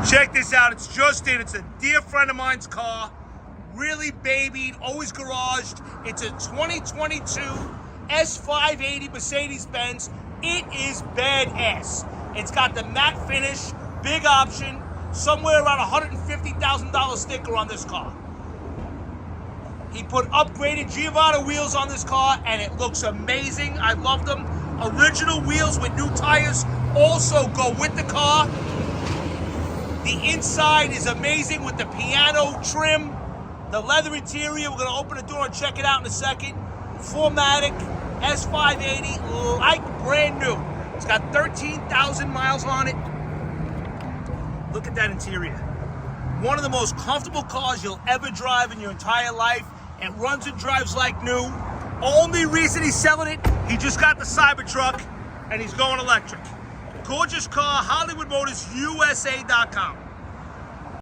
Check this out, it's just in. It's a dear friend of mine's car. Really babied, always garaged. It's a 2022 S580 Mercedes-Benz. It is badass. It's got the matte finish, big option, somewhere around $150,000 sticker on this car. He put upgraded Giovanna wheels on this car and it looks amazing. I love them. Original wheels with new tires also go with the car. The inside is amazing with the piano trim, the leather interior. We're going to open the door and check it out in a second. 4MATIC S580, like brand new. It's got 13,000 miles on it. Look at that interior. One of the most comfortable cars you'll ever drive in your entire life. It runs and drives like new. Only reason he's selling it, he just got the Cybertruck and he's going electric. Gorgeous car, HollywoodMotorsUSA.com.